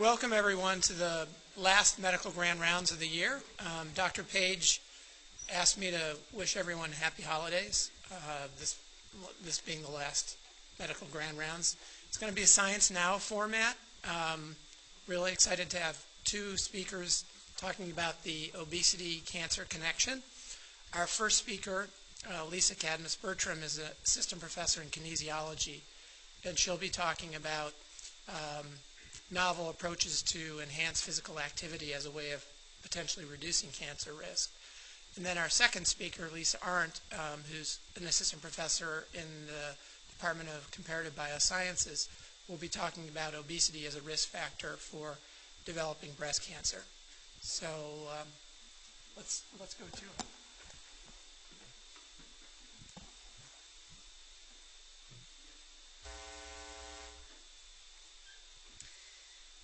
Welcome everyone to the last medical grand rounds of the year. Dr. Page asked me to wish everyone happy holidays, this being the last medical grand rounds. It's going to be a Science Now format. Really excited to have two speakers talking about the obesity-cancer connection. Our first speaker, Lisa Cadmus-Bertram, is an assistant professor in kinesiology, and she'll be talking about novel approaches to enhance physical activity as a way of potentially reducing cancer risk. And then our second speaker, Lisa Arendt, who's an assistant professor in the Department of Comparative Biosciences, will be talking about obesity as a risk factor for developing breast cancer. So let's go to it.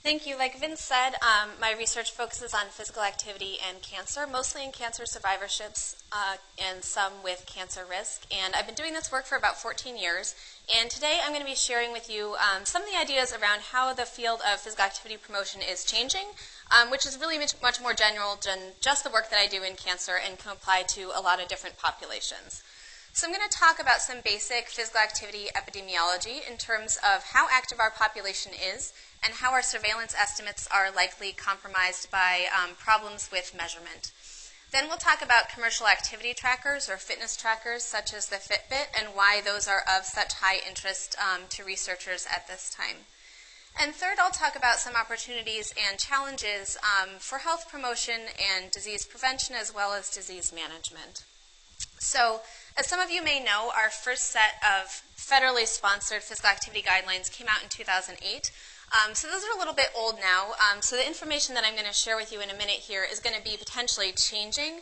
Thank you. Like Vince said, my research focuses on physical activity and cancer, mostly in cancer survivorships and some with cancer risk. And I've been doing this work for about 14 years. And today I'm going to be sharing with you some of the ideas around how the field of physical activity promotion is changing, which is really much more general than just the work that I do in cancer and can apply to a lot of different populations. So I'm going to talk about some basic physical activity epidemiology in terms of how active our population is and how our surveillance estimates are likely compromised by problems with measurement. Then we'll talk about commercial activity trackers or fitness trackers such as the Fitbit and why those are of such high interest to researchers at this time. And third, I'll talk about some opportunities and challenges for health promotion and disease prevention as well as disease management. So, as some of you may know, our first set of federally sponsored physical activity guidelines came out in 2008. So those are a little bit old now. So the information that I'm going to share with you in a minute here is going to be potentially changing.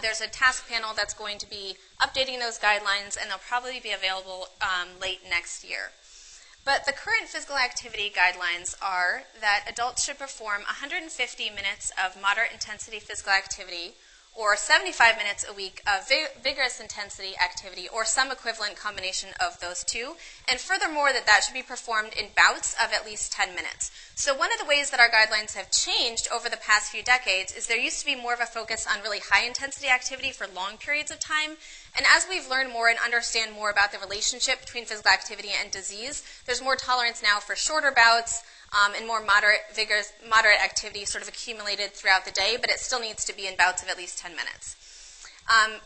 There's a task panel that's going to be updating those guidelines, and they'll probably be available late next year. But the current physical activity guidelines are that adults should perform 150 minutes of moderate intensity physical activity or 75 minutes a week of vigorous intensity activity, or some equivalent combination of those two. And furthermore, that should be performed in bouts of at least 10 minutes. So one of the ways that our guidelines have changed over the past few decades is there used to be more of a focus on really high-intensity activity for long periods of time. And as we've learned more and understand more about the relationship between physical activity and disease, there's more tolerance now for shorter bouts, and more moderate activity sort of accumulated throughout the day, but it still needs to be in bouts of at least 10 minutes.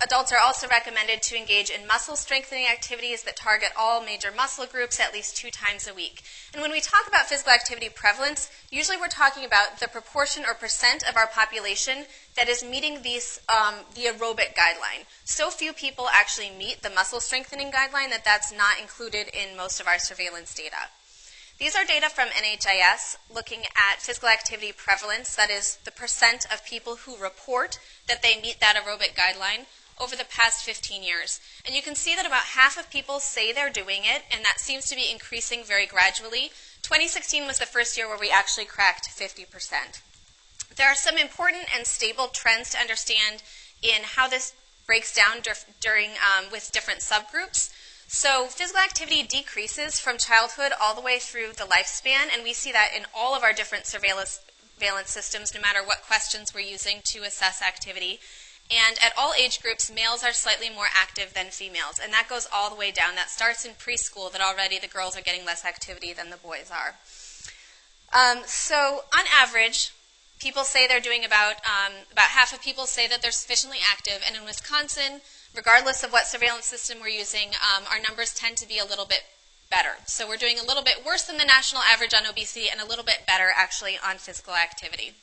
Adults are also recommended to engage in muscle strengthening activities that target all major muscle groups at least 2 times a week. And when we talk about physical activity prevalence, usually we're talking about the proportion or percent of our population that is meeting these, the aerobic guideline. So few people actually meet the muscle strengthening guideline that's not included in most of our surveillance data. These are data from NHIS looking at physical activity prevalence, that is the percent of people who report that they meet that aerobic guideline over the past 15 years. And you can see that about half of people say they're doing it, and that seems to be increasing very gradually. 2016 was the first year where we actually cracked 50%. There are some important and stable trends to understand in how this breaks down with different subgroups. So physical activity decreases from childhood all the way through the lifespan, and we see that in all of our different surveillance systems, no matter what questions we're using to assess activity. And at all age groups, males are slightly more active than females, and that goes all the way down. That starts in preschool, that already the girls are getting less activity than the boys are. So on average, people say they're doing about half of people say that they're sufficiently active, and in Wisconsin, regardless of what surveillance system we're using, our numbers tend to be a little bit better. So we're doing a little bit worse than the national average on obesity and a little bit better actually on physical activity.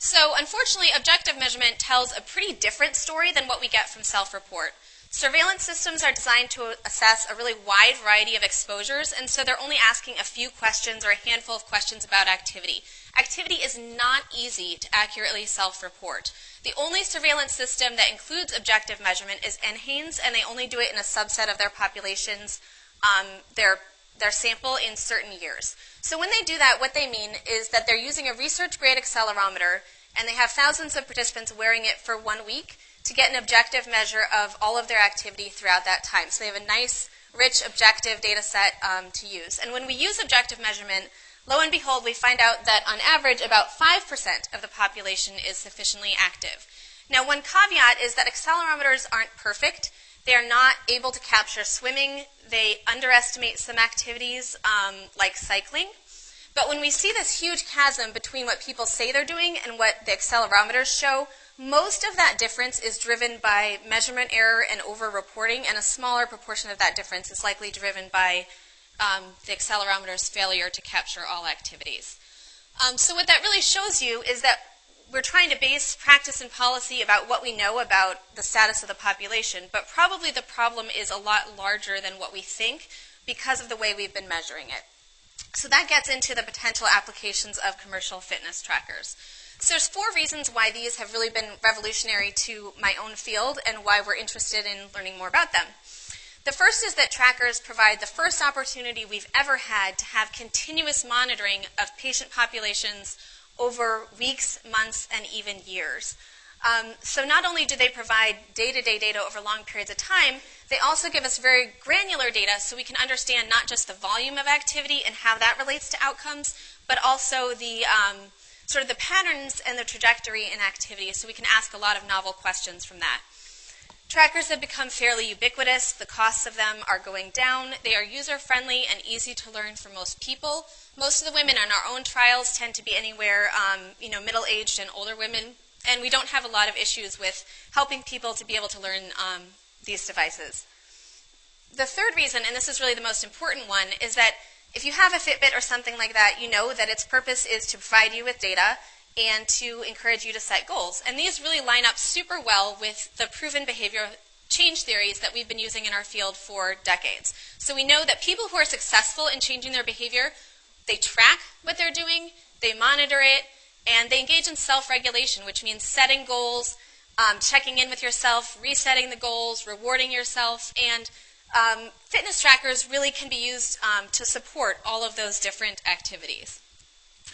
So unfortunately, objective measurement tells a pretty different story than what we get from self-report. Surveillance systems are designed to assess a really wide variety of exposures, and so they're only asking a few questions or a handful of questions about activity. Activity is not easy to accurately self-report. The only surveillance system that includes objective measurement is NHANES, and they only do it in a subset of their populations, their sample in certain years. So when they do that, what they mean is that they're using a research-grade accelerometer, and they have thousands of participants wearing it for 1 week to get an objective measure of all of their activity throughout that time. So they have a nice, rich, objective data set to use. And when we use objective measurement, lo and behold, we find out that on average, about 5% of the population is sufficiently active. Now, one caveat is that accelerometers aren't perfect. They are not able to capture swimming. They underestimate some activities like cycling. But when we see this huge chasm between what people say they're doing and what the accelerometers show, most of that difference is driven by measurement error and over-reporting, and a smaller proportion of that difference is likely driven by the accelerometer's failure to capture all activities. So what that really shows you is that we're trying to base practice and policy about what we know about the status of the population, but probably the problem is a lot larger than what we think because of the way we've been measuring it. So that gets into the potential applications of commercial fitness trackers. So there's 4 reasons why these have really been revolutionary to my own field and why we're interested in learning more about them. The first is that trackers provide the first opportunity we've ever had to have continuous monitoring of patient populations over weeks, months, and even years. So not only do they provide day-to-day data over long periods of time, they also give us very granular data so we can understand not just the volume of activity and how that relates to outcomes, but also the sort of the patterns and the trajectory in activity, so we can ask a lot of novel questions from that. Trackers have become fairly ubiquitous. The costs of them are going down. They are user-friendly and easy to learn for most people. Most of the women in our own trials tend to be anywhere, middle-aged and older women, and we don't have a lot of issues with helping people to be able to learn these devices. The third reason, and this is really the most important one, is that if you have a Fitbit or something like that, you know that its purpose is to provide you with data and to encourage you to set goals. And these really line up super well with the proven behavioral change theories that we've been using in our field for decades. So we know that people who are successful in changing their behavior, they track what they're doing, they monitor it, and they engage in self-regulation, which means setting goals, checking in with yourself, resetting the goals, rewarding yourself, and fitness trackers really can be used to support all of those different activities.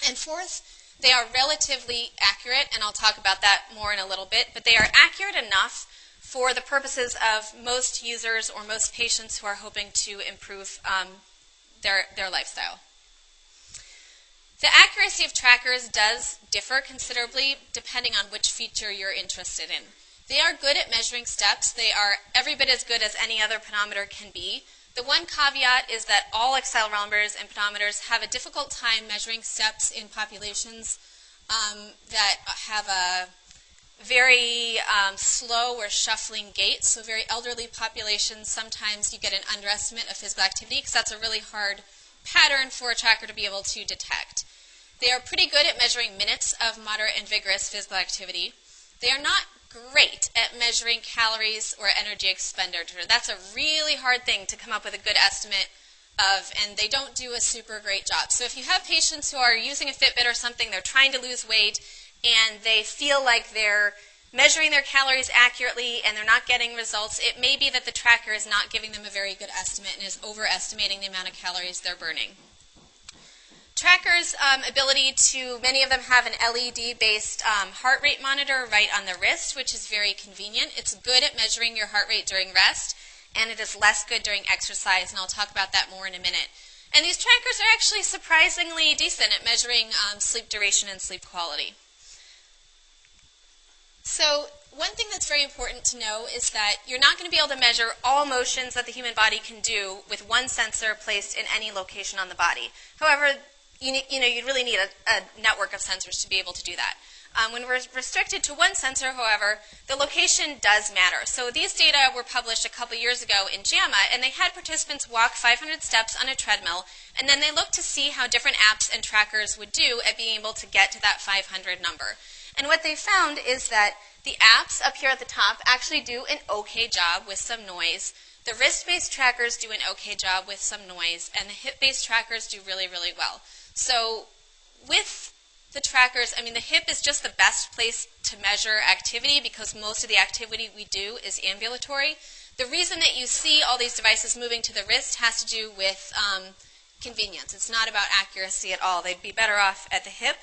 And fourth, they are relatively accurate, and I'll talk about that more in a little bit, but they are accurate enough for the purposes of most users or most patients who are hoping to improve their lifestyle. The accuracy of trackers does differ considerably depending on which feature you're interested in. They are good at measuring steps. They are every bit as good as any other pedometer can be. The one caveat is that all accelerometers and pedometers have a difficult time measuring steps in populations that have a very slow or shuffling gait. So very elderly populations, sometimes you get an underestimate of physical activity because that's a really hard pattern for a tracker to be able to detect. They are pretty good at measuring minutes of moderate and vigorous physical activity. They are not great at measuring calories or energy expenditure. That's a really hard thing to come up with a good estimate of, and they don't do a super great job. So if you have patients who are using a Fitbit or something, they're trying to lose weight, and they feel like they're measuring their calories accurately and they're not getting results, it may be that the tracker is not giving them a very good estimate and is overestimating the amount of calories they're burning. Trackers' ability to, many of them have an LED-based heart rate monitor right on the wrist, which is very convenient. It's good at measuring your heart rate during rest, and it is less good during exercise, and I'll talk about that more in a minute. And these trackers are actually surprisingly decent at measuring sleep duration and sleep quality. So one thing that's very important to know is that you're not going to be able to measure all motions that the human body can do with one sensor placed in any location on the body. However, you really need a network of sensors to be able to do that. When we're restricted to one sensor, however, the location does matter. So these data were published a couple years ago in JAMA, and they had participants walk 500 steps on a treadmill, and then they looked to see how different apps and trackers would do at being able to get to that 500 number. And what they found is that the apps up here at the top actually do an okay job with some noise. The wrist-based trackers do an okay job with some noise, and the hip-based trackers do really, really well. So with the trackers, I mean, the hip is just the best place to measure activity because most of the activity we do is ambulatory. The reason that you see all these devices moving to the wrist has to do with convenience. It's not about accuracy at all. They'd be better off at the hip.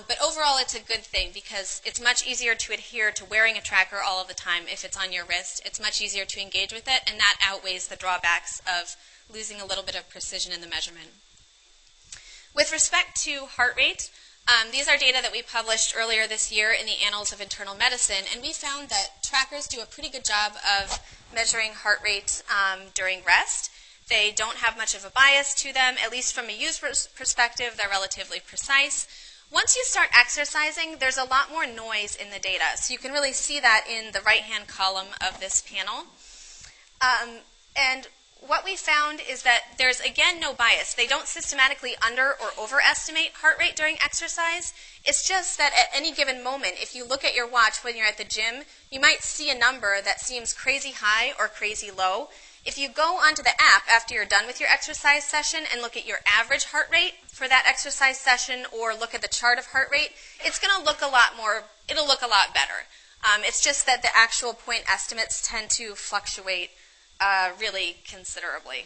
But overall, it's a good thing because it's much easier to adhere to wearing a tracker all of the time if it's on your wrist. It's much easier to engage with it, and that outweighs the drawbacks of losing a little bit of precision in the measurement. With respect to heart rate, these are data that we published earlier this year in the Annals of Internal Medicine, and we found that trackers do a pretty good job of measuring heart rate during rest. They don't have much of a bias to them, at least from a user perspective, they're relatively precise. Once you start exercising, there's a lot more noise in the data. So you can really see that in the right-hand column of this panel. And what we found is that there's, again, no bias. They don't systematically under or overestimate heart rate during exercise. It's just that at any given moment, if you look at your watch when you're at the gym, you might see a number that seems crazy high or crazy low. If you go onto the app after you're done with your exercise session and look at your average heart rate for that exercise session or look at the chart of heart rate, it's going to look a lot more, it'll look a lot better. It's just that the actual point estimates tend to fluctuate really considerably.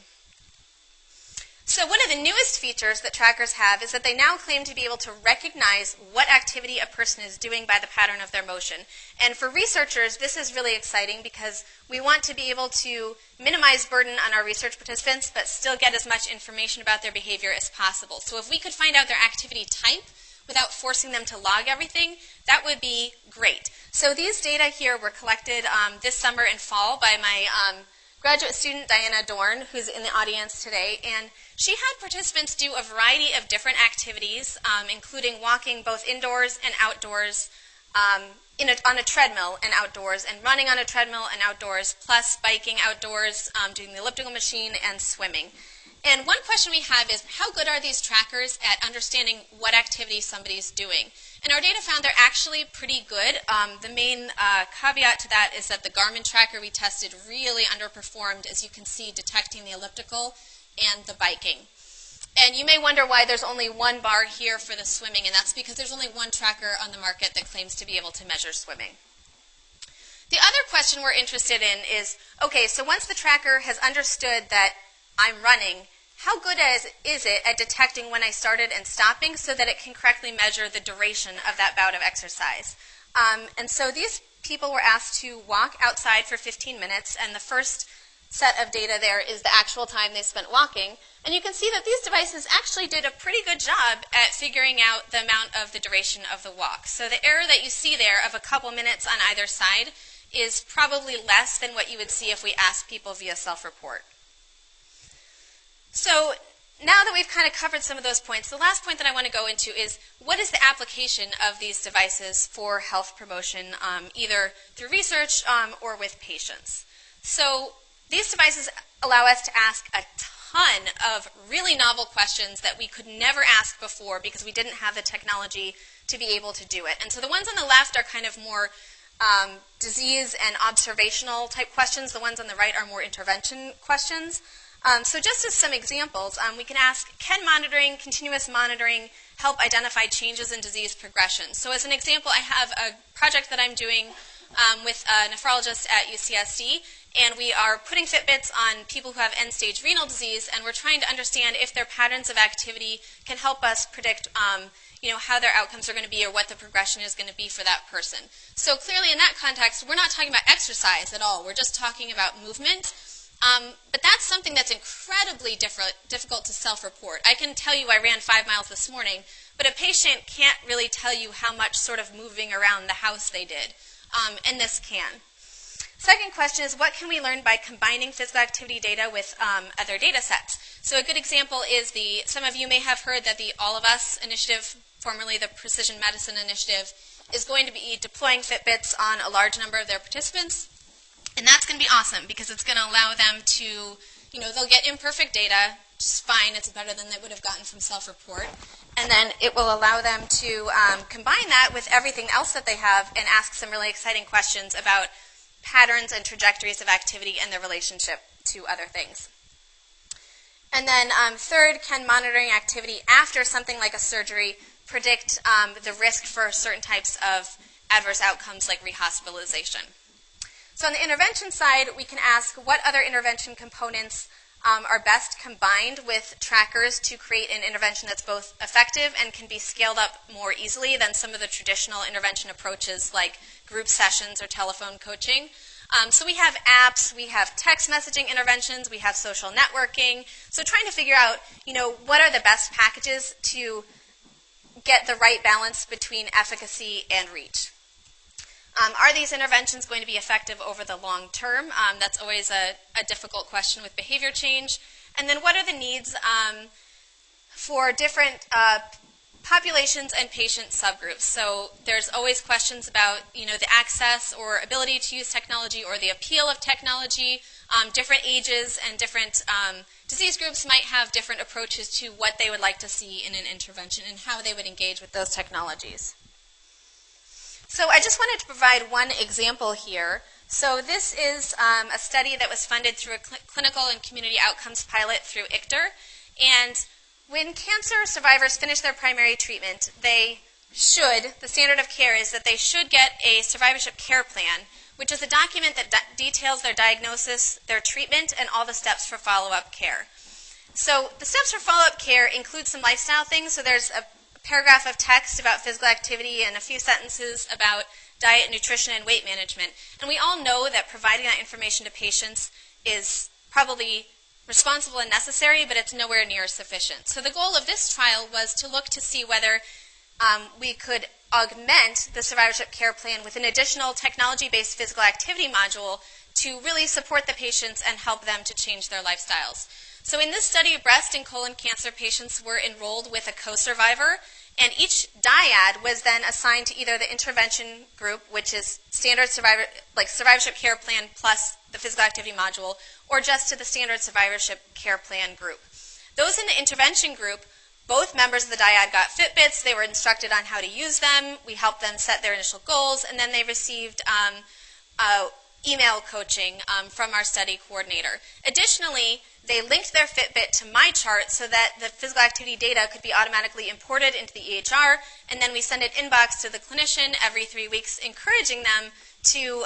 So one of the newest features that trackers have is that they now claim to be able to recognize what activity a person is doing by the pattern of their motion. And for researchers, this is really exciting because we want to be able to minimize burden on our research participants, but still get as much information about their behavior as possible. So if we could find out their activity type without forcing them to log everything, that would be great. So these data here were collected this summer and fall by my graduate student, Diana Dorn, who's in the audience today, and she had participants do a variety of different activities, including walking both indoors and outdoors on a treadmill and outdoors, and running on a treadmill and outdoors, plus biking outdoors, doing the elliptical machine, and swimming. And one question we have is, how good are these trackers at understanding what activity somebody's doing? And our data found they're actually pretty good. The main caveat to that is that the Garmin tracker we tested really underperformed, as you can see, detecting the elliptical and the biking. And you may wonder why there's only one bar here for the swimming, and that's because there's only one tracker on the market that claims to be able to measure swimming. The other question we're interested in is, okay, so once the tracker has understood that I'm running, how good is it at detecting when I started and stopping so that it can correctly measure the duration of that bout of exercise? And so these people were asked to walk outside for 15 minutes, and the first set of data there is the actual time they spent walking. And you can see that these devices actually did a pretty good job at figuring out the amount of the duration of the walk. So the error that you see there of a couple minutes on either side is probably less than what you would see if we asked people via self-report. So now that we've kind of covered some of those points, the last point that I want to go into is what is the application of these devices for health promotion, either through research or with patients. So these devices allow us to ask a ton of really novel questions that we could never ask before because we didn't have the technology to be able to do it. And so the ones on the left are kind of more disease and observational type questions. The ones on the right are more intervention questions. So just as some examples, we can ask, can monitoring, continuous monitoring, help identify changes in disease progression? So as an example, I have a project that I'm doing with a nephrologist at UCSD, and we are putting Fitbits on people who have end-stage renal disease, and we're trying to understand if their patterns of activity can help us predict how their outcomes are going to be or what the progression is going to be for that person. So clearly in that context, we're not talking about exercise at all. We're just talking about movement. But that's something that's incredibly difficult to self-report. I can tell you I ran 5 miles this morning, but a patient can't really tell you how much sort of moving around the house they did, and this can. Second question is, what can we learn by combining physical activity data with other data sets? So a good example is some of you may have heard that the All of Us initiative, formerly the Precision Medicine Initiative, is going to be deploying Fitbits on a large number of their participants. And that's going to be awesome because it's going to allow them to, they'll get imperfect data, just fine. It's better than they would have gotten from self-report. And then it will allow them to combine that with everything else that they have and ask some really exciting questions about patterns and trajectories of activity and their relationship to other things. And then third, can monitoring activity after something like a surgery predict the risk for certain types of adverse outcomes like rehospitalization? So on the intervention side, we can ask what other intervention components are best combined with trackers to create an intervention that's both effective and can be scaled up more easily than some of the traditional intervention approaches like group sessions or telephone coaching. So we have apps, we have text messaging interventions, we have social networking. So trying to figure out, what are the best packages to get the right balance between efficacy and reach. Are these interventions going to be effective over the long term? That's always a difficult question with behavior change. And then what are the needs for different populations and patient subgroups? So there's always questions about, the access or ability to use technology or the appeal of technology. Different ages and different disease groups might have different approaches to what they would like to see in an intervention and how they would engage with those technologies. So I just wanted to provide one example here. So this is a study that was funded through a clinical and community outcomes pilot through ICTR. And when cancer survivors finish their primary treatment, the standard of care is that they should get a survivorship care plan, which is a document that details their diagnosis, their treatment, and all the steps for follow-up care. So the steps for follow-up care include some lifestyle things. So there's a paragraph of text about physical activity and a few sentences about diet, nutrition, and weight management. And we all know that providing that information to patients is probably responsible and necessary, but it's nowhere near sufficient. So the goal of this trial was to look to see whether we could augment the survivorship care plan with an additional technology-based physical activity module to really support the patients and help them to change their lifestyles. So in this study, breast and colon cancer patients were enrolled with a co-survivor, and each dyad was then assigned to either the intervention group, which is standard survivorship care plan plus the physical activity module, or just to the standard survivorship care plan group. Those in the intervention group, both members of the dyad got Fitbits. They were instructed on how to use them. We helped them set their initial goals, and then they received email coaching from our study coordinator. Additionally, they linked their Fitbit to MyChart so that the physical activity data could be automatically imported into the EHR, and then we send an inbox to the clinician every 3 weeks, encouraging them to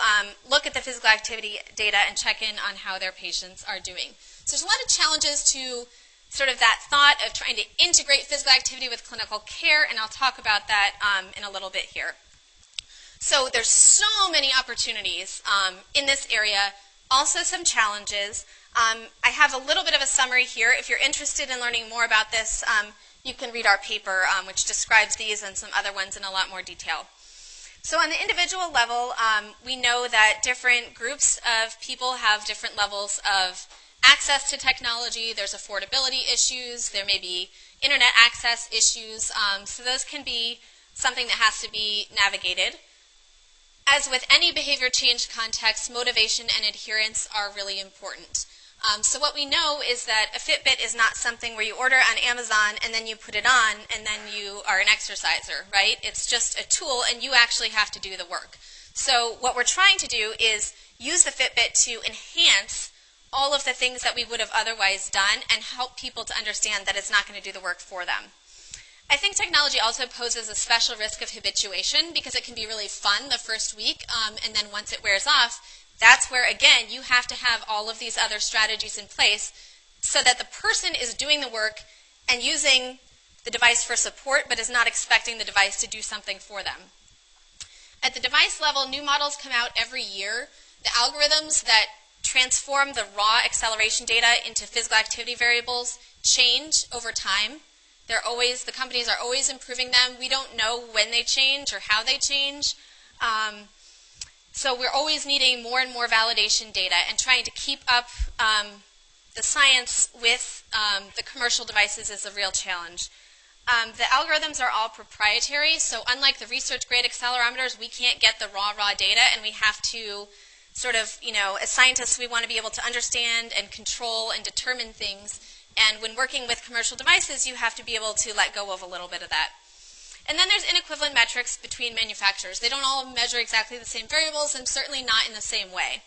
look at the physical activity data and check in on how their patients are doing. So there's a lot of challenges to sort of that thought of trying to integrate physical activity with clinical care, and I'll talk about that in a little bit here. So there's so many opportunities in this area, also some challenges. I have a little bit of a summary here. If you're interested in learning more about this, you can read our paper, which describes these and some other ones in a lot more detail. So on the individual level, we know that different groups of people have different levels of access to technology. There's affordability issues. There may be internet access issues. So those can be something that has to be navigated. As with any behavior change context, motivation and adherence are really important. So what we know is that a Fitbit is not something where you order on Amazon and then you put it on and then you are an exerciser, right? It's just a tool and you actually have to do the work. So what we're trying to do is use the Fitbit to enhance all of the things that we would have otherwise done and help people to understand that it's not going to do the work for them. I think technology also poses a special risk of habituation because it can be really fun the first week, and then once it wears off, that's where, again, you have to have all of these other strategies in place so that the person is doing the work and using the device for support, but is not expecting the device to do something for them. At the device level, new models come out every year. The algorithms that transform the raw acceleration data into physical activity variables change over time. The companies are always improving them. We don't know when they change or how they change. So we're always needing more and more validation data and trying to keep up the science with the commercial devices is a real challenge. The algorithms are all proprietary, so unlike the research-grade accelerometers, we can't get the raw data, and we have to sort of, as scientists, we want to be able to understand and control and determine things. And when working with commercial devices, you have to be able to let go of a little bit of that. And then there's inequivalent metrics between manufacturers. They don't all measure exactly the same variables and certainly not in the same way.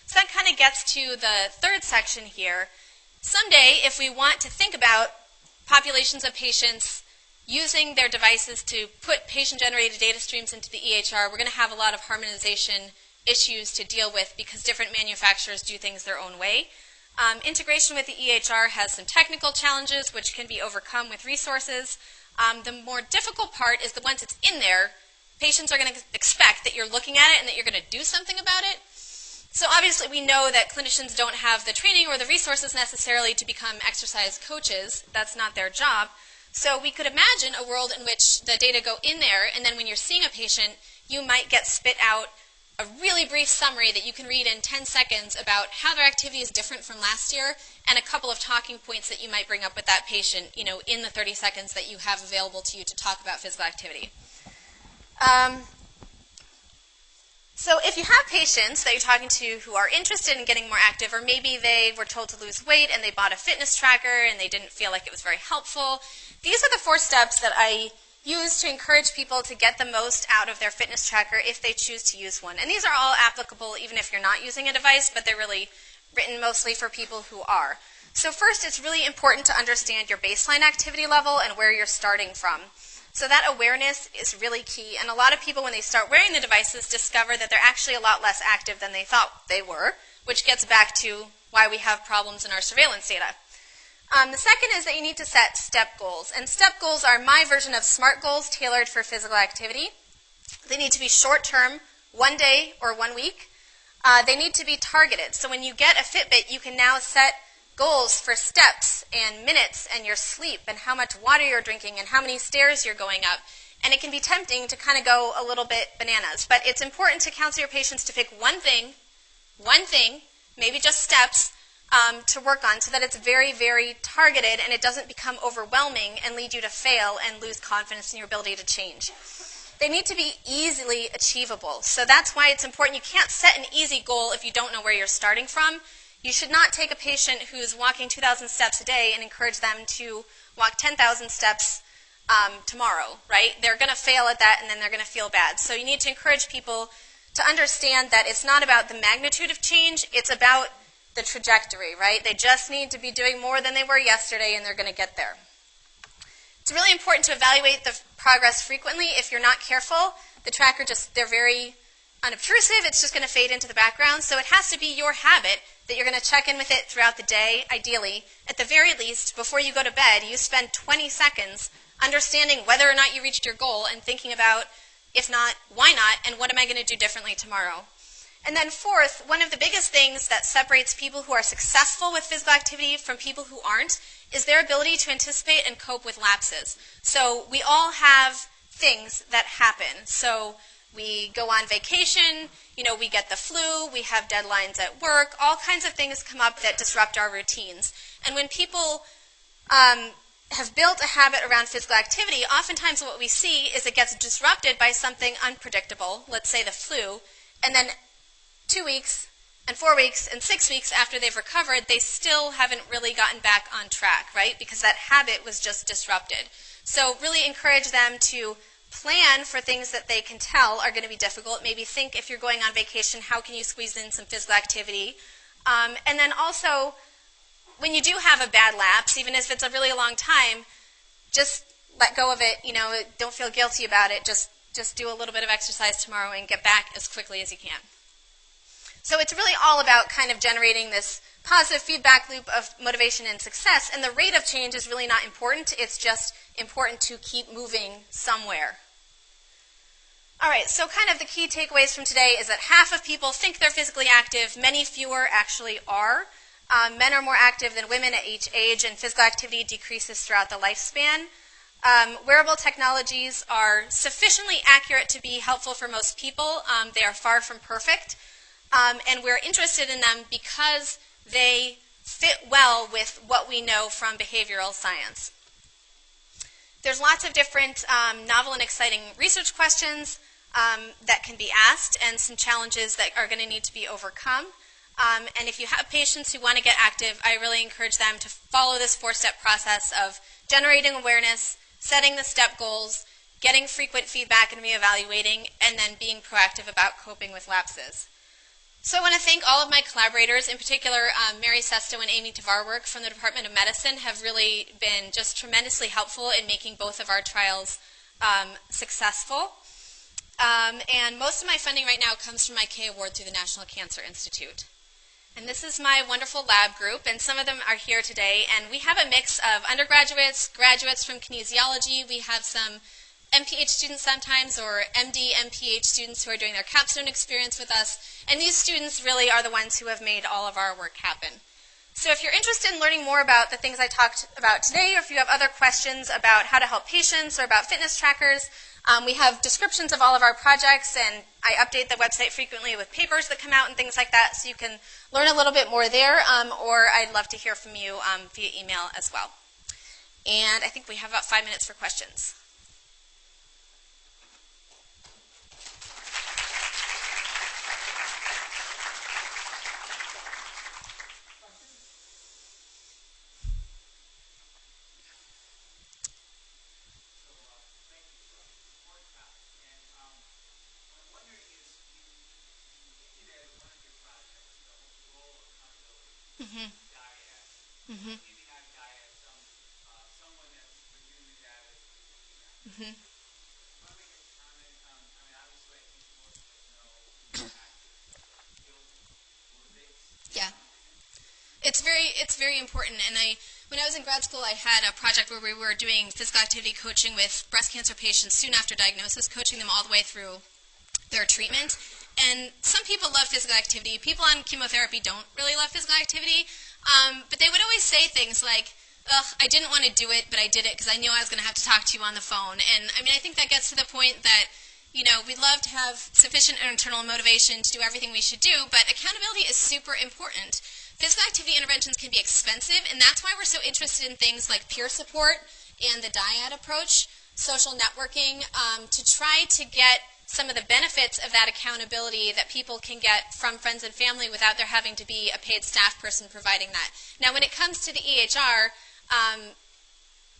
So that kind of gets to the third section here. Someday, if we want to think about populations of patients using their devices to put patient-generated data streams into the EHR, we're going to have a lot of harmonization issues to deal with because different manufacturers do things their own way. Integration with the EHR has some technical challenges which can be overcome with resources. The more difficult part is that once it's in there, patients are going to expect that you're looking at it and that you're going to do something about it. So obviously we know that clinicians don't have the training or the resources necessarily to become exercise coaches. That's not their job. So we could imagine a world in which the data go in there, and then when you're seeing a patient, you might get spit out a really brief summary that you can read in 10 seconds about how their activity is different from last year, and a couple of talking points that you might bring up with that patient, in the 30 seconds that you have available to you to talk about physical activity. So if you have patients that you're talking to who are interested in getting more active, or maybe they were told to lose weight and they bought a fitness tracker and they didn't feel like it was very helpful, these are the 4 steps that I use to encourage people to get the most out of their fitness tracker if they choose to use one. And these are all applicable even if you're not using a device, but they're really written mostly for people who are. So first, it's really important to understand your baseline activity level and where you're starting from. So that awareness is really key, and a lot of people when they start wearing the devices discover that they're actually a lot less active than they thought they were, which gets back to why we have problems in our surveillance data. The second is that you need to set step goals, and step goals are my version of SMART goals tailored for physical activity. They need to be short-term, 1 day or 1 week. They need to be targeted, so when you get a Fitbit, you can now set goals for steps and minutes and your sleep and how much water you're drinking and how many stairs you're going up. And it can be tempting to kind of go a little bit bananas. But it's important to counsel your patients to pick one thing, maybe just steps, to work on so that it's very, very targeted and it doesn't become overwhelming and lead you to fail and lose confidence in your ability to change. They need to be easily achievable. So that's why it's important. You can't set an easy goal if you don't know where you're starting from. You should not take a patient who's walking 2,000 steps a day and encourage them to walk 10,000 steps tomorrow, right? They're going to fail at that and then they're going to feel bad. So you need to encourage people to understand that it's not about the magnitude of change, it's about the trajectory, right? They just need to be doing more than they were yesterday and they're going to get there. It's really important to evaluate the progress frequently. If you're not careful, the tracker they're very unobtrusive, it's just going to fade into the background. So it has to be your habit that you're going to check in with it throughout the day, ideally. At the very least, before you go to bed, you spend 20 seconds understanding whether or not you reached your goal and thinking about, if not, why not, and what am I going to do differently tomorrow? And then fourth, one of the biggest things that separates people who are successful with physical activity from people who aren't is their ability to anticipate and cope with lapses. So we all have things that happen. So we go on vacation, we get the flu, we have deadlines at work, all kinds of things come up that disrupt our routines. And when people have built a habit around physical activity, oftentimes what we see is it gets disrupted by something unpredictable, let's say the flu, and then 2 weeks and 4 weeks and 6 weeks after they've recovered, they still haven't really gotten back on track, right? Because that habit was just disrupted. So really encourage them to plan for things that they can tell are going to be difficult. Maybe think if you're going on vacation, how can you squeeze in some physical activity? And then also, when you do have a bad lapse, even if it's a really long time, just let go of it. Don't feel guilty about it. Just do a little bit of exercise tomorrow and get back as quickly as you can. So it's really all about kind of generating this positive feedback loop of motivation and success, and the rate of change is really not important. It's just important to keep moving somewhere. All right, so kind of the key takeaways from today is that half of people think they're physically active, many fewer actually are. Men are more active than women at each age, and physical activity decreases throughout the lifespan. Wearable technologies are sufficiently accurate to be helpful for most people. They are far from perfect, and we're interested in them because they fit well with what we know from behavioral science. There's lots of different novel and exciting research questions that can be asked and some challenges that are going to need to be overcome. And if you have patients who want to get active, I really encourage them to follow this 4-step process of generating awareness, setting the step goals, getting frequent feedback and reevaluating, and then being proactive about coping with lapses. So I want to thank all of my collaborators, in particular Mary Sesto and Amy Tavarwork from the Department of Medicine have really been just tremendously helpful in making both of our trials successful. And most of my funding right now comes from my K Award through the National Cancer Institute. And this is my wonderful lab group, and some of them are here today. And we have a mix of undergraduates, graduates from kinesiology. We have some MPH students sometimes, or MD, MPH students who are doing their capstone experience with us. And these students really are the ones who have made all of our work happen. So if you're interested in learning more about the things I talked about today, or if you have other questions about how to help patients or about fitness trackers, we have descriptions of all of our projects, and I update the website frequently with papers that come out and things like that, so you can learn a little bit more there, or I'd love to hear from you via email as well. And I think we have about 5 minutes for questions. Yeah, it's very important. And when I was in grad school, I had a project where we were doing physical activity coaching with breast cancer patients soon after diagnosis, coaching them all the way through their treatment. And some people love physical activity. People on chemotherapy don't really love physical activity, but they would always say things like, "Ugh, I didn't want to do it, but I did it because I knew I was going to have to talk to you on the phone." And I mean, I think that gets to the point that, you know, we'd love to have sufficient internal motivation to do everything we should do, but accountability is super important. Physical activity interventions can be expensive, and that's why we're so interested in things like peer support and the dyad approach, social networking, to try to get some of the benefits of that accountability that people can get from friends and family without there having to be a paid staff person providing that. Now, when it comes to the EHR,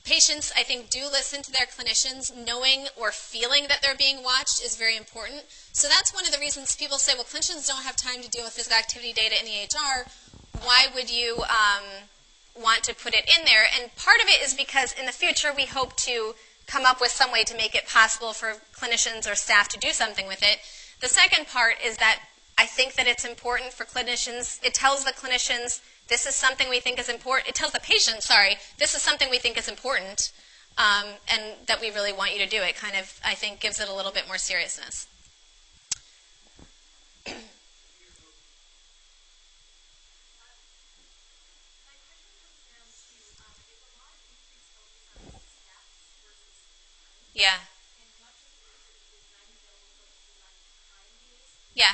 patients, I think, do listen to their clinicians. Knowing or feeling that they're being watched is very important. So that's one of the reasons people say, well, clinicians don't have time to deal with physical activity data in the EHR. Why would you want to put it in there? And part of it is because in the future we hope to come up with some way to make it possible for clinicians or staff to do something with it. The second part is that I think that it's important for clinicians. It tells the clinicians, this is something we think is important. It tells the patient, sorry, this is something we think is important, and that we really want you to do. It kind of, I think, gives it a little bit more seriousness. Yeah. Yeah.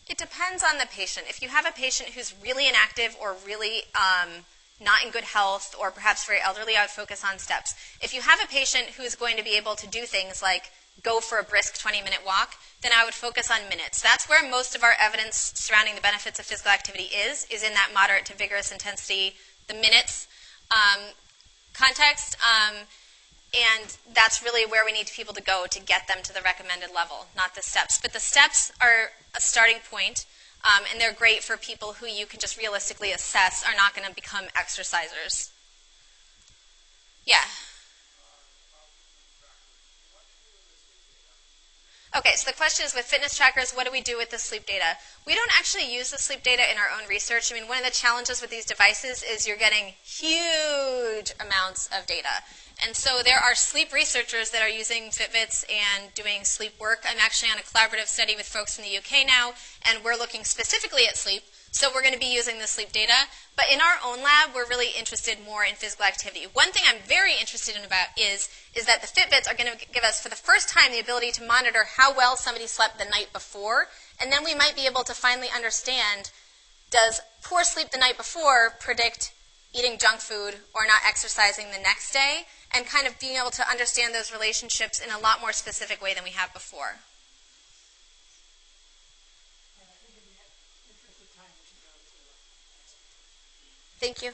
It depends on the patient. If you have a patient who's really inactive or really not in good health or perhaps very elderly, I would focus on steps. If you have a patient who's going to be able to do things like go for a brisk 20-minute walk, then I would focus on minutes. That's where most of our evidence surrounding the benefits of physical activity is in that moderate to vigorous intensity, the minutes context. And that's really where we need people to go to get them to the recommended level, not the steps. But the steps are a starting point, and they're great for people who you can just realistically assess are not going to become exercisers. Yeah. Okay, so the question is, with fitness trackers, what do we do with the sleep data? We don't actually use the sleep data in our own research. I mean, one of the challenges with these devices is you're getting huge amounts of data. And so there are sleep researchers that are using Fitbits and doing sleep work. I'm actually on a collaborative study with folks in the UK now, and we're looking specifically at sleep. So we're going to be using the sleep data. But in our own lab, we're really interested more in physical activity. One thing I'm very interested in about is that the Fitbits are going to give us, for the first time, the ability to monitor how well somebody slept the night before. And then we might be able to finally understand, does poor sleep the night before predict eating junk food or not exercising the next day? And kind of being able to understand those relationships in a lot more specific way than we have before. Thank you.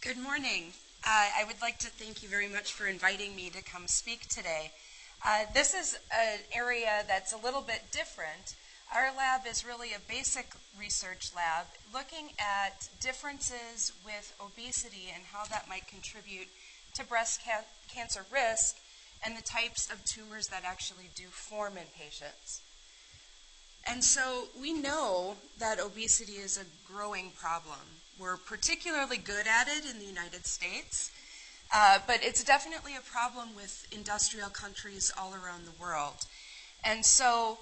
Good morning. I would like to thank you very much for inviting me to come speak today. This is an area that's a little bit different. Our lab is really a basic research lab looking at differences with obesity and how that might contribute to breast cancer risk and the types of tumors that actually do form in patients. And so we know that obesity is a growing problem. We're particularly good at it in the United States, but it's definitely a problem with industrial countries all around the world. And so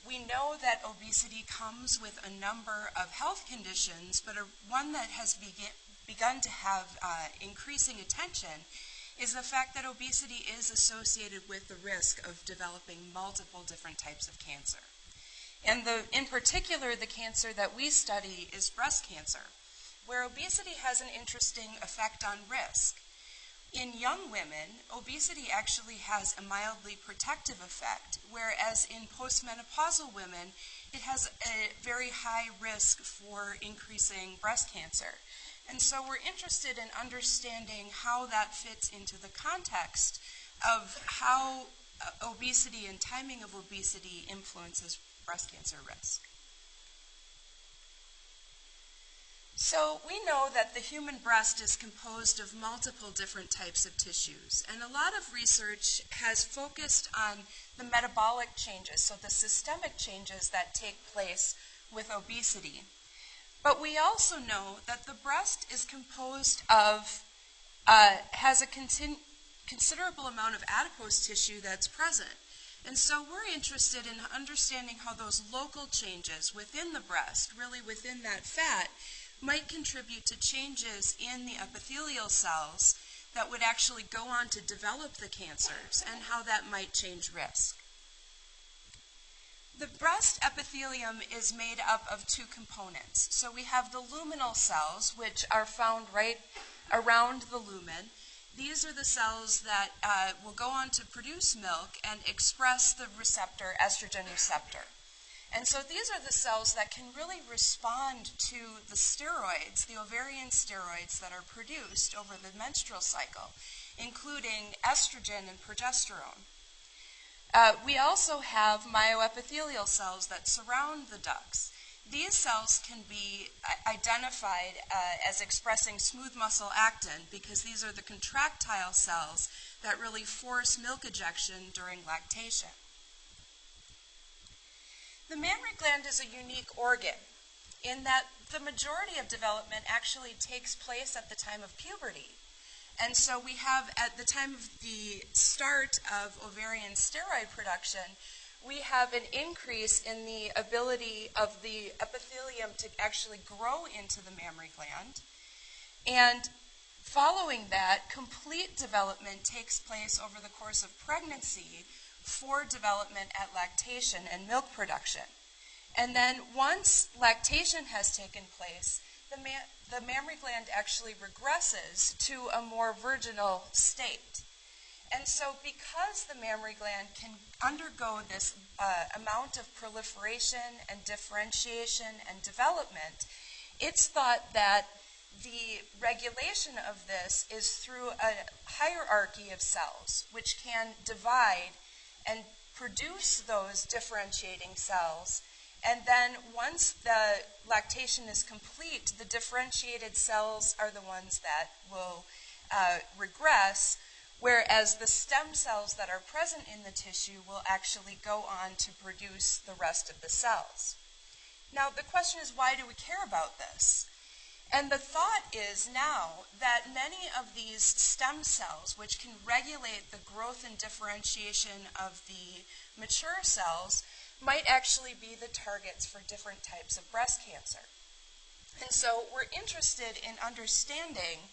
we know that obesity comes with a number of health conditions, but one that has begun to have increasing attention is the fact that obesity is associated with the risk of developing multiple different types of cancer. And in particular, the cancer that we study is breast cancer, where obesity has an interesting effect on risk. In young women, obesity actually has a mildly protective effect, whereas in postmenopausal women, it has a very high risk for increasing breast cancer. And so we're interested in understanding how that fits into the context of how obesity and timing of obesity influences breast cancer risk. So we know that the human breast is composed of multiple different types of tissues, and a lot of research has focused on the metabolic changes, so the systemic changes that take place with obesity. But we also know that the breast is composed of, has a considerable amount of adipose tissue that's present. And so we're interested in understanding how those local changes within the breast, really within that fat, might contribute to changes in the epithelial cells that would actually go on to develop the cancers and how that might change risk. The breast epithelium is made up of two components. So we have the luminal cells, which are found right around the lumen. These are the cells that will go on to produce milk and express the receptor, estrogen receptor. And so these are the cells that can really respond to the steroids, the ovarian steroids that are produced over the menstrual cycle, including estrogen and progesterone. We also have myoepithelial cells that surround the ducts. These cells can be identified as expressing smooth muscle actin because these are the contractile cells that really force milk ejection during lactation. The mammary gland is a unique organ in that the majority of development actually takes place at the time of puberty. And so we have, at the time of the start of ovarian steroid production, we have an increase in the ability of the epithelium to actually grow into the mammary gland. And following that, complete development takes place over the course of pregnancy for development at lactation and milk production. And then once lactation has taken place, the mammary gland actually regresses to a more virginal state. And so because the mammary gland can undergo this amount of proliferation and differentiation and development, it's thought that the regulation of this is through a hierarchy of cells, which can divide and produce those differentiating cells. And then once the lactation is complete, the differentiated cells are the ones that will regress, whereas the stem cells that are present in the tissue will actually go on to produce the rest of the cells. Now, the question is, why do we care about this? And the thought is now that many of these stem cells, which can regulate the growth and differentiation of the mature cells, might actually be the targets for different types of breast cancer. And so we're interested in understanding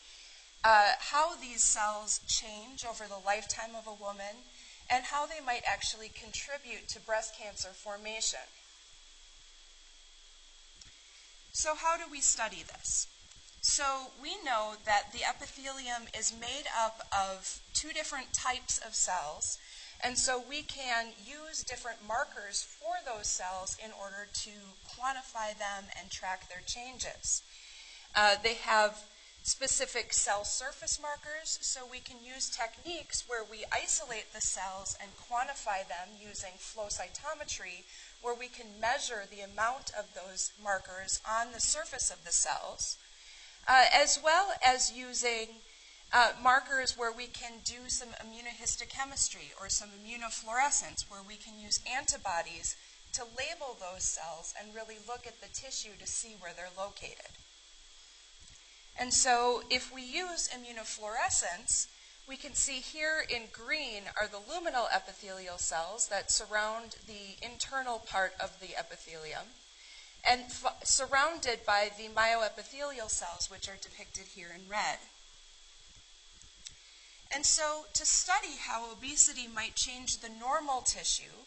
how these cells change over the lifetime of a woman and how they might actually contribute to breast cancer formation. So how do we study this? So we know that the epithelium is made up of two different types of cells, and so we can use different markers for those cells in order to quantify them and track their changes. They have specific cell surface markers, so we can use techniques where we isolate the cells and quantify them using flow cytometry, where we can measure the amount of those markers on the surface of the cells, as well as using markers where we can do some immunohistochemistry or some immunofluorescence, where we can use antibodies to label those cells and really look at the tissue to see where they're located. And so if we use immunofluorescence, we can see here in green are the luminal epithelial cells that surround the internal part of the epithelium, and surrounded by the myoepithelial cells, which are depicted here in red. And so to study how obesity might change the normal tissue,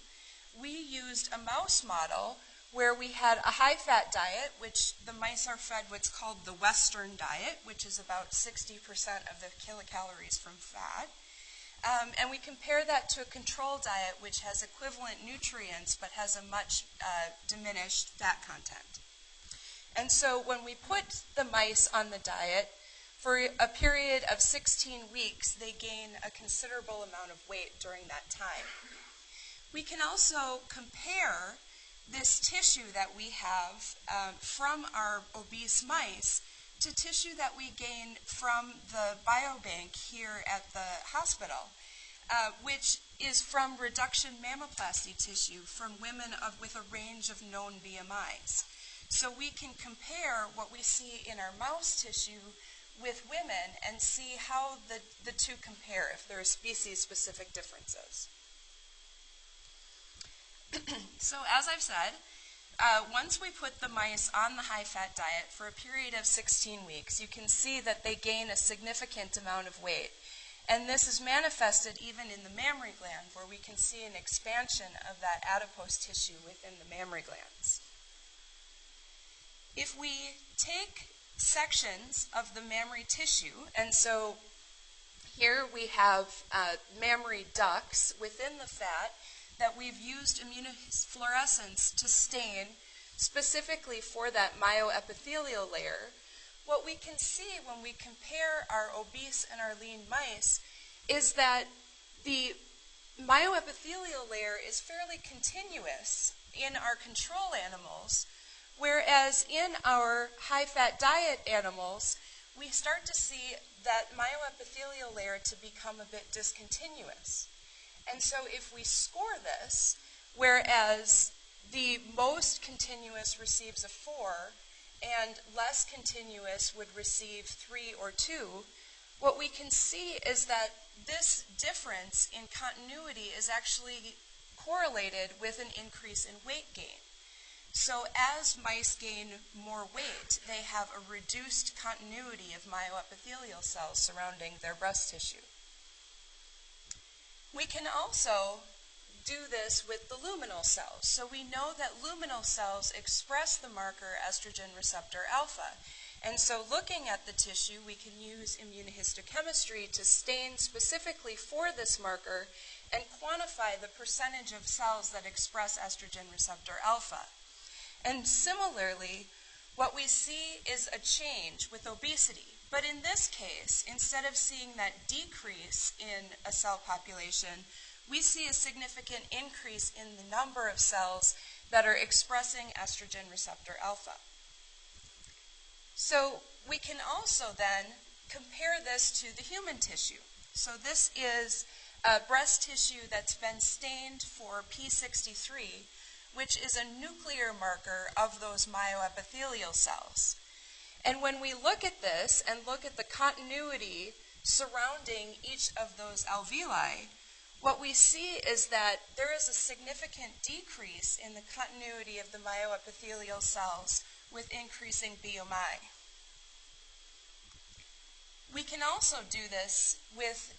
we used a mouse model where we had a high-fat diet, which the mice are fed what's called the Western diet, which is about 60% of the kilocalories from fat. And we compare that to a control diet, which has equivalent nutrients but has a much diminished fat content. And so when we put the mice on the diet, for a period of 16 weeks, they gain a considerable amount of weight during that time. We can also compare this tissue that we have from our obese mice to tissue that we gain from the biobank here at the hospital, which is from reduction mammoplasty tissue from women with a range of known BMIs. So we can compare what we see in our mouse tissue with women and see how the two compare, if there are species-specific differences. So as I've said, once we put the mice on the high-fat diet for a period of 16 weeks, you can see that they gain a significant amount of weight. And this is manifested even in the mammary gland, where we can see an expansion of that adipose tissue within the mammary glands. If we take sections of the mammary tissue, and so here we have mammary ducts within the fat that we've used immunofluorescence to stain specifically for that myoepithelial layer, what we can see when we compare our obese and our lean mice is that the myoepithelial layer is fairly continuous in our control animals, whereas in our high-fat diet animals, we start to see that myoepithelial layer to become a bit discontinuous. And so if we score this, whereas the most continuous receives a 4 and less continuous would receive 3 or 2, what we can see is that this difference in continuity is actually correlated with an increase in weight gain. So as mice gain more weight, they have a reduced continuity of myoepithelial cells surrounding their breast tissue. We can also do this with the luminal cells. So we know that luminal cells express the marker estrogen receptor alpha. And so looking at the tissue, we can use immunohistochemistry to stain specifically for this marker and quantify the percentage of cells that express estrogen receptor alpha. And similarly, what we see is a change with obesity. But in this case, instead of seeing that decrease in a cell population, we see a significant increase in the number of cells that are expressing estrogen receptor alpha. So we can also then compare this to the human tissue. So this is breast tissue that's been stained for P63, which is a nuclear marker of those myoepithelial cells. And when we look at this and look at the continuity surrounding each of those alveoli, what we see is that there is a significant decrease in the continuity of the myoepithelial cells with increasing BMI. We can also do this with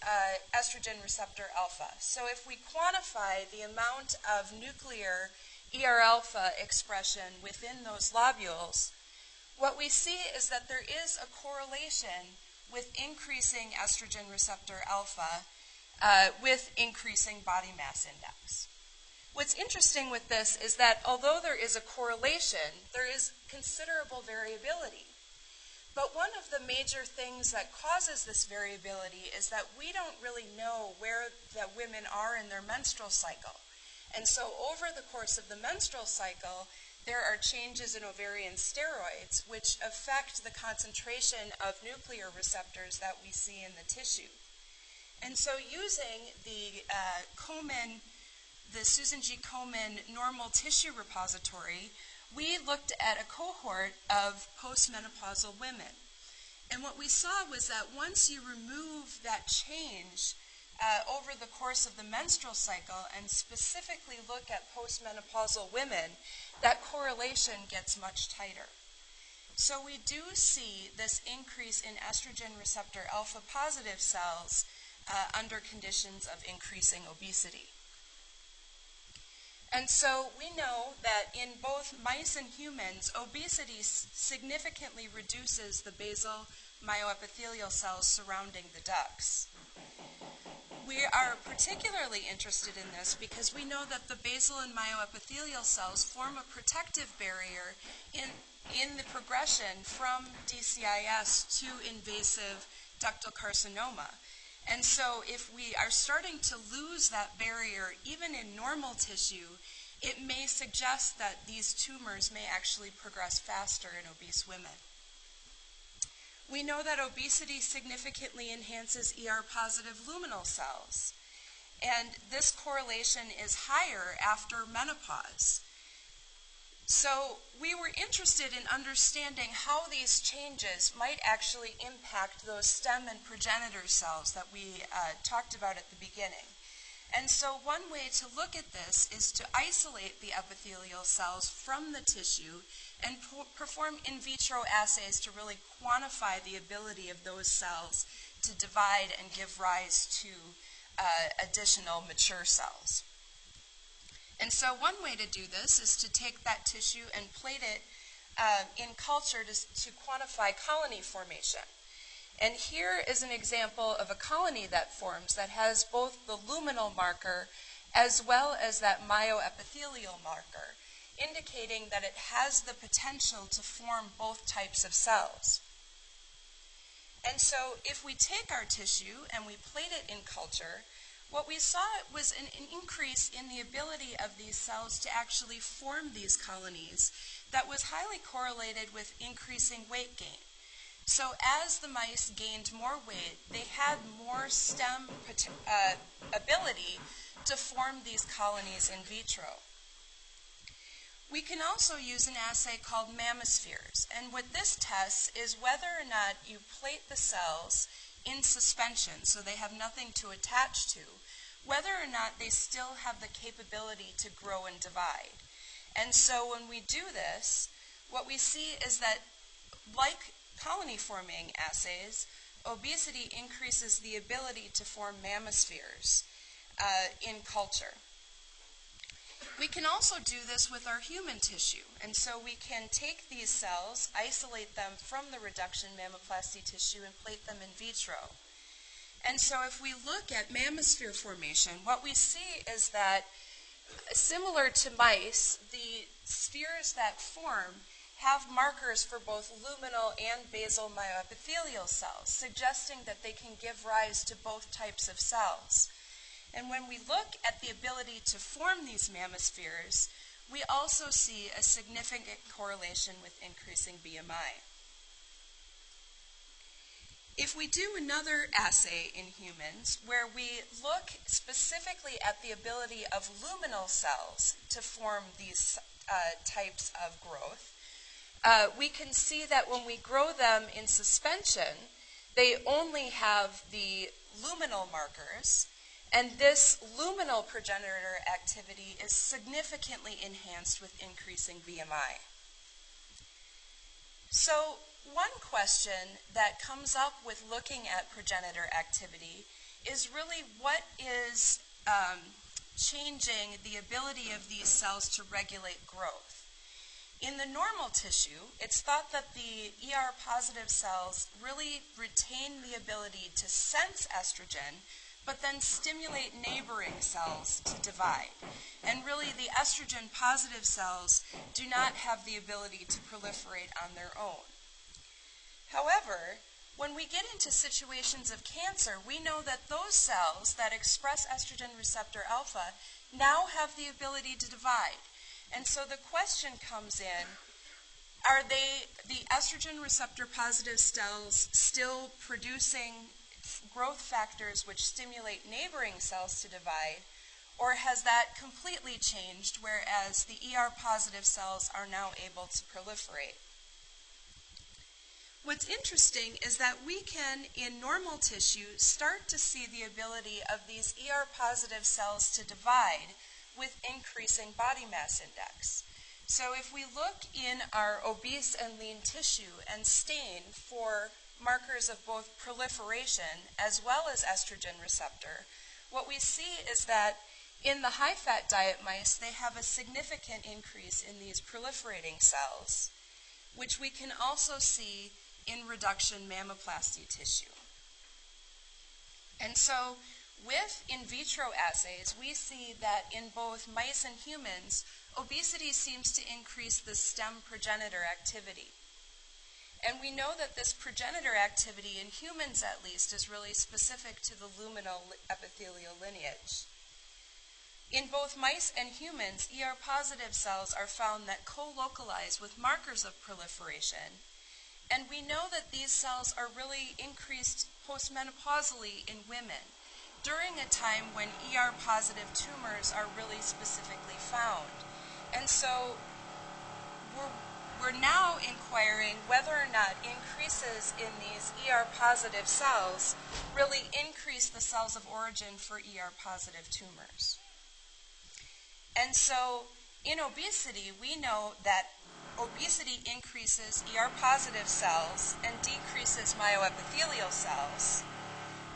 estrogen receptor alpha. So if we quantify the amount of nuclear ER alpha expression within those lobules, what we see is that there is a correlation with increasing estrogen receptor alpha with increasing body mass index. What's interesting with this is that although there is a correlation, there is considerable variability. But one of the major things that causes this variability is that we don't really know where the women are in their menstrual cycle. And so over the course of the menstrual cycle, there are changes in ovarian steroids which affect the concentration of nuclear receptors that we see in the tissue. And so using the Susan G. Komen normal tissue repository, we looked at a cohort of postmenopausal women. And what we saw was that once you remove that change over the course of the menstrual cycle and specifically look at postmenopausal women, that correlation gets much tighter. So we do see this increase in estrogen receptor alpha positive cells under conditions of increasing obesity. And so we know that in both mice and humans, obesity significantly reduces the basal myoepithelial cells surrounding the ducts. We are particularly interested in this because we know that the basal and myoepithelial cells form a protective barrier in the progression from DCIS to invasive ductal carcinoma. And so if we are starting to lose that barrier, even in normal tissue, it may suggest that these tumors may actually progress faster in obese women. We know that obesity significantly enhances ER-positive luminal cells, and this correlation is higher after menopause. So we were interested in understanding how these changes might actually impact those stem and progenitor cells that we talked about at the beginning. And so one way to look at this is to isolate the epithelial cells from the tissue and perform in vitro assays to really quantify the ability of those cells to divide and give rise to additional mature cells. And so one way to do this is to take that tissue and plate it in culture to quantify colony formation. And here is an example of a colony that forms that has both the luminal marker as well as that myoepithelial marker, indicating that it has the potential to form both types of cells. And so if we take our tissue and we plate it in culture, what we saw was an increase in the ability of these cells to actually form these colonies that was highly correlated with increasing weight gain. So as the mice gained more weight, they had more stem ability to form these colonies in vitro. We can also use an assay called mammospheres, and what this tests is whether or not you plate the cells in suspension, so they have nothing to attach to, whether or not they still have the capability to grow and divide. And so when we do this, what we see is that, like colony forming assays, obesity increases the ability to form mammospheres in culture. We can also do this with our human tissue, and so we can take these cells, isolate them from the reduction mammoplasty tissue, and plate them in vitro. And so if we look at mammosphere formation, what we see is that, similar to mice, the spheres that form have markers for both luminal and basal myoepithelial cells, suggesting that they can give rise to both types of cells. And when we look at the ability to form these mammospheres, we also see a significant correlation with increasing BMI. If we do another assay in humans where we look specifically at the ability of luminal cells to form these types of growth, we can see that when we grow them in suspension, they only have the luminal markers, and this luminal progenitor activity is significantly enhanced with increasing BMI. So one question that comes up with looking at progenitor activity is really what is changing the ability of these cells to regulate growth. In the normal tissue, it's thought that the ER-positive cells really retain the ability to sense estrogen, but then stimulate neighboring cells to divide. And really, the estrogen-positive cells do not have the ability to proliferate on their own. However, when we get into situations of cancer, we know that those cells that express estrogen receptor alpha now have the ability to divide. And so the question comes in, are the estrogen receptor positive cells still producing growth factors which stimulate neighboring cells to divide, or has that completely changed, whereas the ER positive cells are now able to proliferate? What's interesting is that we can, in normal tissue, start to see the ability of these ER positive cells to divide with increasing body mass index. So if we look in our obese and lean tissue and stain for markers of both proliferation as well as estrogen receptor, what we see is that in the high-fat diet mice, they have a significant increase in these proliferating cells, which we can also see in reduction mammoplasty tissue. And so with in vitro assays, we see that in both mice and humans, obesity seems to increase the stem progenitor activity. And we know that this progenitor activity in humans at least is really specific to the luminal epithelial lineage. In both mice and humans, ER positive cells are found that co-localize with markers of proliferation. And we know that these cells are really increased postmenopausally in women during a time when ER positive tumors are really specifically found. And so we're now inquiring whether or not increases in these ER positive cells really increase the cells of origin for ER positive tumors. And so in obesity, we know that obesity increases ER positive cells and decreases myoepithelial cells.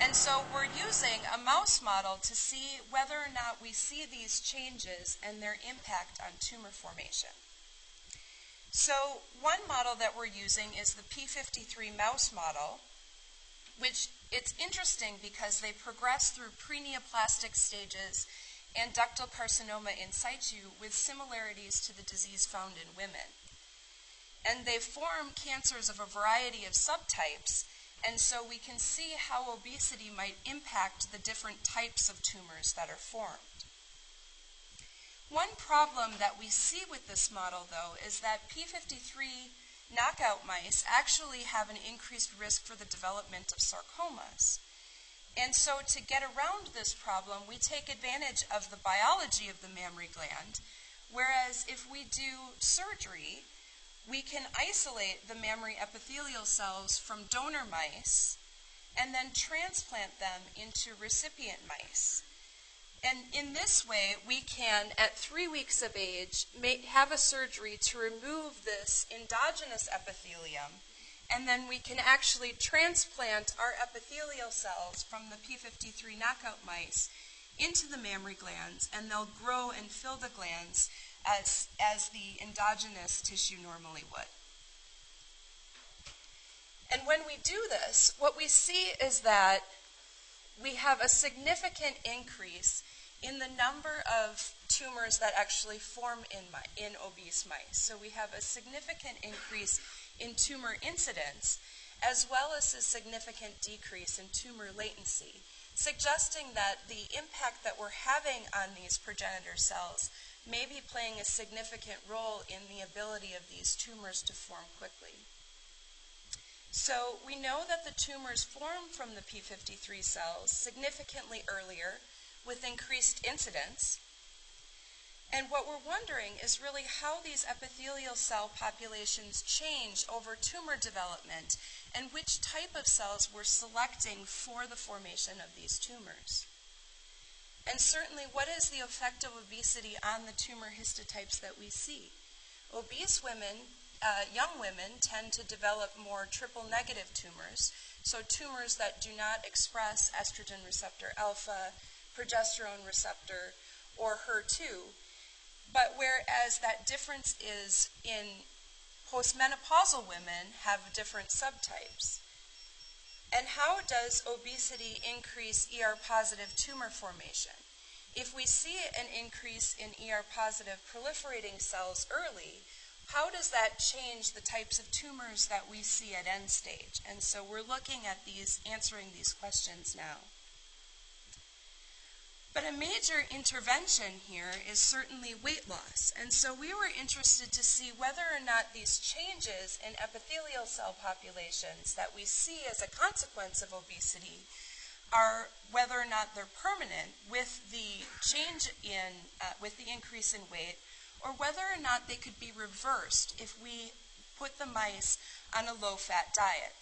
And so we're using a mouse model to see whether or not we see these changes and their impact on tumor formation. So one model that we're using is the P53 mouse model, which it's interesting because they progress through preneoplastic stages and ductal carcinoma in situ with similarities to the disease found in women. And they form cancers of a variety of subtypes, and so we can see how obesity might impact the different types of tumors that are formed. One problem that we see with this model, though, is that P53 knockout mice actually have an increased risk for the development of sarcomas. And so to get around this problem, we take advantage of the biology of the mammary gland, whereas if we do surgery, we can isolate the mammary epithelial cells from donor mice and then transplant them into recipient mice. And in this way, we can, at 3 weeks of age, have a surgery to remove this endogenous epithelium, and then we can actually transplant our epithelial cells from the P53 knockout mice into the mammary glands, and they'll grow and fill the glands as the endogenous tissue normally would. And when we do this, what we see is that we have a significant increase in the number of tumors that actually form in obese mice. So we have a significant increase in tumor incidence, as well as a significant decrease in tumor latency, suggesting that the impact that we're having on these progenitor cells may be playing a significant role in the ability of these tumors to form quickly. So we know that the tumors form from the P53 cells significantly earlier with increased incidence. And what we're wondering is really how these epithelial cell populations change over tumor development and which type of cells we're selecting for the formation of these tumors. And certainly, what is the effect of obesity on the tumor histotypes that we see? Obese women, young women, tend to develop more triple-negative tumors, so tumors that do not express estrogen receptor alpha, progesterone receptor, or HER2, but whereas that difference is in postmenopausal women have different subtypes. And how does obesity increase ER-positive tumor formation? If we see an increase in ER-positive proliferating cells early, how does that change the types of tumors that we see at end stage? And so we're looking at answering these questions now. But a major intervention here is certainly weight loss. And so we were interested to see whether or not these changes in epithelial cell populations that we see as a consequence of obesity are whether or not they're permanent with the change in, with the increase in weight, or whether or not they could be reversed if we put the mice on a low-fat diet.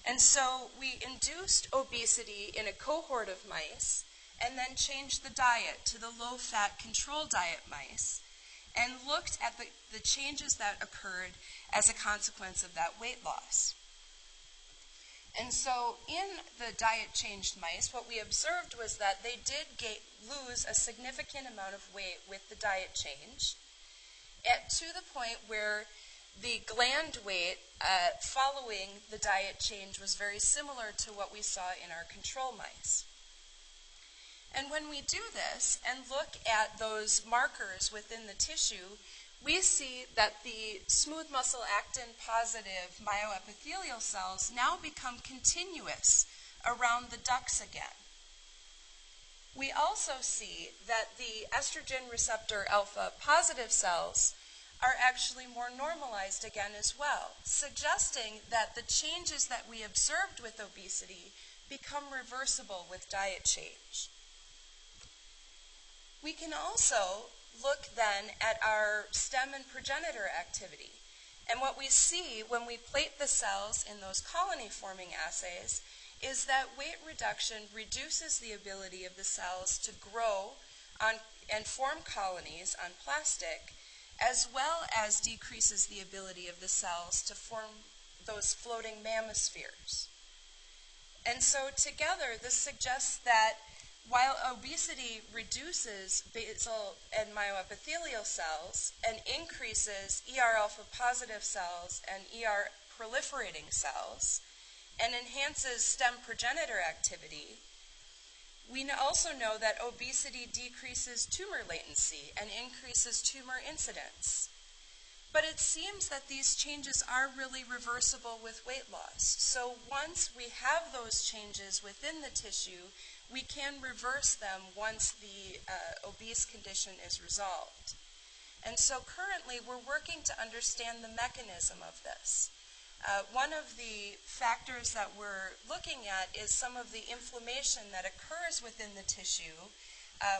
And so we induced obesity in a cohort of mice and then changed the diet to the low-fat control diet mice and looked at the changes that occurred as a consequence of that weight loss. And so in the diet-changed mice, what we observed was that they did lose a significant amount of weight with the diet change, to the point where the gland weight following the diet change was very similar to what we saw in our control mice. And when we do this and look at those markers within the tissue, we see that the smooth muscle actin positive myoepithelial cells now become continuous around the ducts again. We also see that the estrogen receptor alpha positive cells are actually more normalized again as well, suggesting that the changes that we observed with obesity become reversible with diet change. We can also look then at our stem and progenitor activity. And what we see when we plate the cells in those colony-forming assays is that weight reduction reduces the ability of the cells to grow and form colonies on plastic, as well as decreases the ability of the cells to form those floating mammospheres. And so together, this suggests that while obesity reduces basal and myoepithelial cells and increases ER-alpha positive cells and ER proliferating cells and enhances stem progenitor activity, we also know that obesity decreases tumor latency and increases tumor incidence. But it seems that these changes are really reversible with weight loss. So once we have those changes within the tissue, we can reverse them once the obese condition is resolved. And so currently we're working to understand the mechanism of this. One of the factors that we're looking at is some of the inflammation that occurs within the tissue,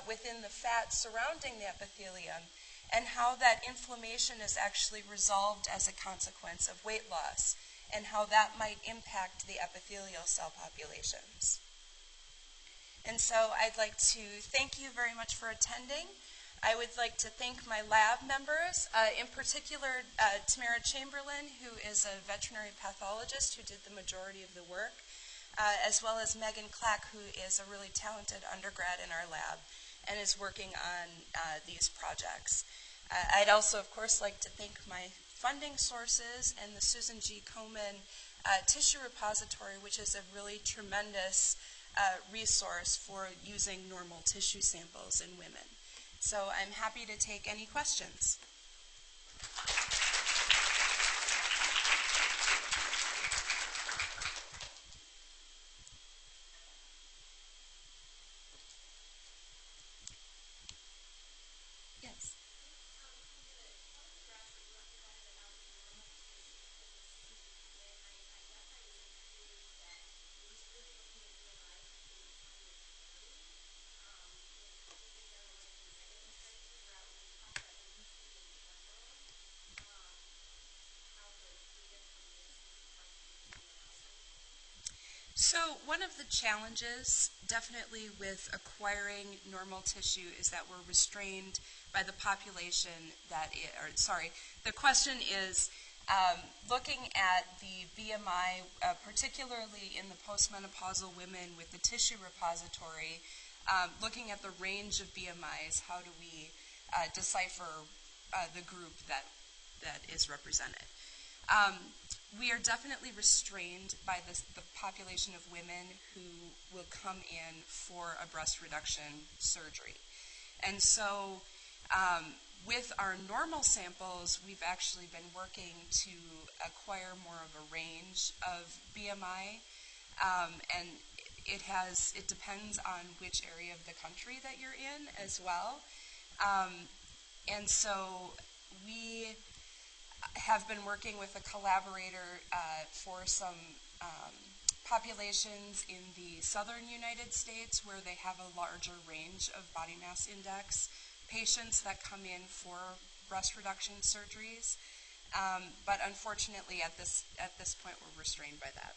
within the fat surrounding the epithelium, and how that inflammation is actually resolved as a consequence of weight loss, and how that might impact the epithelial cell populations. And so I'd like to thank you very much for attending. I would like to thank my lab members, in particular Tamara Chamberlain, who is a veterinary pathologist who did the majority of the work, as well as Megan Clack, who is a really talented undergrad in our lab and is working on these projects. I'd also, of course, like to thank my funding sources and the Susan G. Komen Tissue Repository, which is a really tremendous resource for using normal tissue samples in women. So I'm happy to take any questions. Yes. So one of the challenges definitely with acquiring normal tissue is that we're restrained by the population the question is looking at the BMI, particularly in the postmenopausal women with the tissue repository, looking at the range of BMIs, how do we decipher the group that is represented? We are definitely restrained by the population of women who will come in for a breast reduction surgery. And so With our normal samples, we've actually been working to acquire more of a range of BMI, and it depends on which area of the country that you're in as well. And so we have been working with a collaborator for some populations in the southern United States where they have a larger range of body mass index patients that come in for breast reduction surgeries. But unfortunately, at this point, we're restrained by that.